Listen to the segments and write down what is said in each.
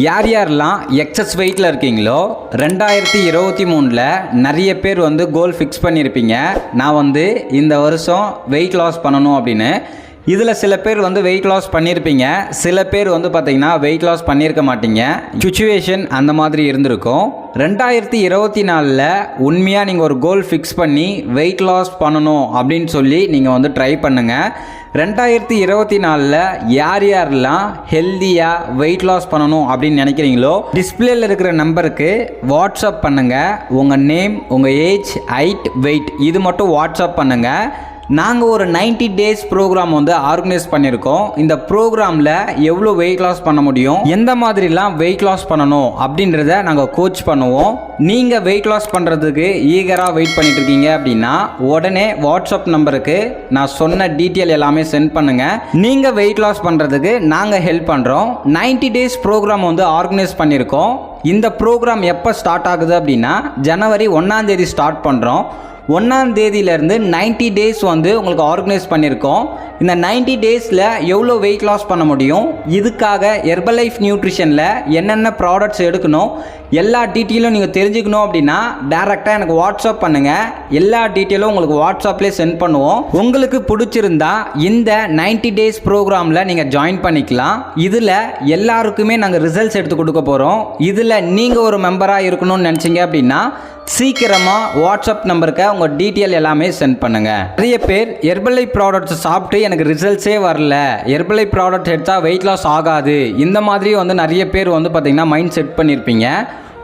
யார் யாரெல்லாம் எக்ஸஸ் வெயிட்டில் இருக்கீங்களோ 2023 நிறைய பேர் கோல் ஃபிக்ஸ் பண்ணியிருப்பீங்க. நான் இந்த வருஷம் வெயிட் லாஸ் பண்ணணும் அப்படின்னு. இதில் சில பேர் வெயிட் லாஸ் பண்ணியிருப்பீங்க, சில பேர் பார்த்தீங்கன்னா வெயிட் லாஸ் பண்ணியிருக்க மாட்டீங்க. சுச்சுவேஷன் அந்த மாதிரி இருந்திருக்கும். 2024 உண்மையாக நீங்கள் ஒரு கோல் ஃபிக்ஸ் பண்ணி வெயிட் லாஸ் பண்ணணும் அப்படின்னு சொல்லி நீங்கள் ட்ரை பண்ணுங்கள். 2024 யார் யாரெல்லாம் ஹெல்த்தியாக வெயிட் லாஸ் பண்ணணும் அப்படின்னு நினைக்கிறீங்களோ டிஸ்பிளேல இருக்கிற நம்பருக்கு வாட்ஸ்அப் பண்ணுங்கள். உங்கள் நேம், உங்கள் ஏஜ், ஹைட், வெயிட் இது மட்டும் வாட்ஸ்அப் பண்ணுங்கள். நாங்கள் ஒரு 90 days ப்ரோக்ராம் ஆர்கனைஸ் பண்ணியிருக்கோம். இந்த ப்ரோக்ராமில் எவ்வளோ வெயிட் லாஸ் பண்ண முடியும், எந்த மாதிரிலாம் வெயிட் லாஸ் பண்ணணும் அப்படின்றத நாங்கள் கோச் பண்ணுவோம். நீங்கள் வெயிட் லாஸ் பண்ணுறதுக்கு ஈகராக வெயிட் பண்ணிட்டு இருக்கீங்க அப்படின்னா உடனே வாட்ஸ்அப் நம்பருக்கு நான் சொன்ன டீட்டெயில் எல்லாமே சென்ட் பண்ணுங்கள். நீங்கள் வெயிட் லாஸ் பண்ணுறதுக்கு நாங்கள் ஹெல்ப் பண்ணுறோம். 90 days ப்ரோக்ராம் ஆர்கனைஸ் பண்ணியிருக்கோம். இந்த ப்ரோக்ராம் எப்போ ஸ்டார்ட் ஆகுது அப்படின்னா ஜனவரி 1ஆம் தேதி ஸ்டார்ட் பண்ணுறோம். 1ஆம் தேதியிலேருந்து 90 days உங்களுக்கு ஆர்கனைஸ் பண்ணியிருக்கோம். இந்த 90 daysல எவ்வளோ வெயிட் லாஸ் பண்ண முடியும், இதுக்காக ஹெர்பலைஃப் நியூட்ரிஷனில் என்னென்ன ப்ராடக்ட்ஸ் எடுக்கணும், எல்லா டீட்டெயிலும் நீங்கள் தெரிஞ்சுக்கணும் அப்படின்னா டேரெக்டாக எனக்கு வாட்ஸ்அப் பண்ணுங்கள். எல்லா டீட்டெயிலும் உங்களுக்கு வாட்ஸ்அப்லேயே சென்ட் பண்ணுவோம். உங்களுக்கு பிடிச்சிருந்தா இந்த 90 days ப்ரோக்ராமில் நீங்கள் ஜாயின் பண்ணிக்கலாம். இதில் எல்லாருக்குமே நாங்கள் ரிசல்ட்ஸ் எடுத்து கொடுக்க போகிறோம். இதில் நீங்கள் ஒரு மெம்பராக இருக்கணும்னு நினச்சிங்க அப்படின்னா சீக்கிரமாக வாட்ஸ்அப் நம்பருக்கு உங்கள் டீட்டெயில் எல்லாமே சென்ட் பண்ணுங்கள். நிறைய பேர் ஹெர்பலைஃப் ப்ராடக்ட்ஸ் சாப்பிட்டு எனக்கு ரிசல்ட்ஸே வரல, ஹெர்பலைஃப் ப்ராடக்ட் எடுத்தால் வெயிட் லாஸ் ஆகாது, இந்த மாதிரி நிறைய பேர் பார்த்தீங்கன்னா மைண்ட் செட் பண்ணியிருப்பீங்க.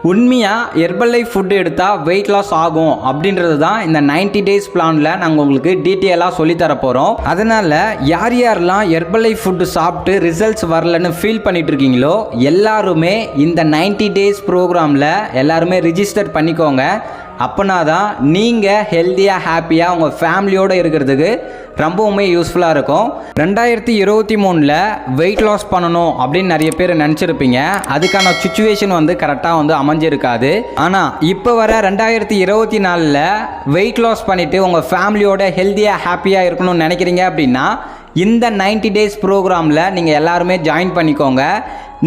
உண்மையாக ஹெர்பலைஃப் ஃபுட்டு எடுத்தால் வெயிட் லாஸ் ஆகும் அப்படின்றது தான் இந்த 90 days பிளானில் நாங்கள் உங்களுக்கு டீட்டெயிலாக சொல்லித்தர போகிறோம். அதனால் யார் யாரெல்லாம் ஹெர்பலைஃப் ஃபுட்டு சாப்பிட்டு ரிசல்ட்ஸ் வரலன்னு ஃபீல் பண்ணிட்டு இருக்கீங்களோ எல்லாருமே இந்த 90 days ப்ரோக்ராமில் எல்லாருமே ரிஜிஸ்டர் பண்ணிக்கோங்க. அப்போனா தான் நீங்கள் ஹெல்த்தியாக ஹாப்பியாக உங்கள் ஃபேமிலியோடு இருக்கிறதுக்கு ரொம்பவுமே யூஸ்ஃபுல்லாக இருக்கும். 2023 வெயிட் லாஸ் பண்ணணும் அப்படின்னு நிறைய பேர் நினச்சிருப்பீங்க. அதுக்கான சுச்சுவேஷன் கரெக்டாக அமைஞ்சிருக்காது. ஆனால் இப்போ வர 2024 வெயிட் லாஸ் பண்ணிவிட்டு உங்கள் ஃபேமிலியோட ஹெல்த்தியாக ஹாப்பியாக இருக்கணும்னு நினைக்கிறீங்க அப்படின்னா இந்த 90 days ப்ரோக்ராமில் நீங்கள் எல்லாருமே ஜாயின் பண்ணிக்கோங்க.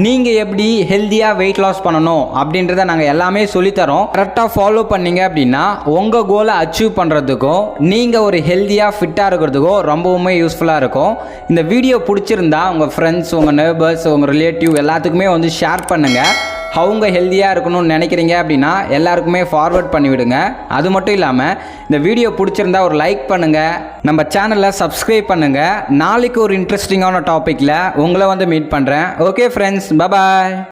நீங்கள் எப்படி ஹெல்த்தியாக வெயிட் லாஸ் பண்ணணும் அப்படின்றத நாங்கள் எல்லாமே சொல்லித்தரோம். கரெக்டாக ஃபாலோ பண்ணீங்க அப்படின்னா உங்கள் கோலை அச்சீவ் பண்ணுறதுக்கும் நீங்கள் ஒரு ஹெல்த்தியாக ஃபிட்டாக இருக்கிறதுக்கும் ரொம்பவுமே யூஸ்ஃபுல்லாக இருக்கும். இந்த வீடியோ பிடிச்சிருந்தா உங்கள் ஃப்ரெண்ட்ஸ், உங்கள் நெய்பர்ஸ், உங்கள் ரிலேட்டிவ் எல்லாத்துக்குமே ஷேர் பண்ணுங்கள். அவங்க ஹெல்த்தியாக இருக்கணும்னு நினைக்கிறீங்க அப்படின்னா எல்லாருக்குமே ஃபார்வர்ட் பண்ணிவிடுங்க. அது மட்டும் இல்லாமல் இந்த வீடியோ பிடிச்சிருந்தா ஒரு லைக் பண்ணுங்கள், நம்ம சேனலை சப்ஸ்கிரைப் பண்ணுங்கள். நாளைக்கு ஒரு இன்ட்ரெஸ்டிங்கான டாப்பிக்கில் உங்களை மீட் பண்ணுறேன். Okay friends, bye bye.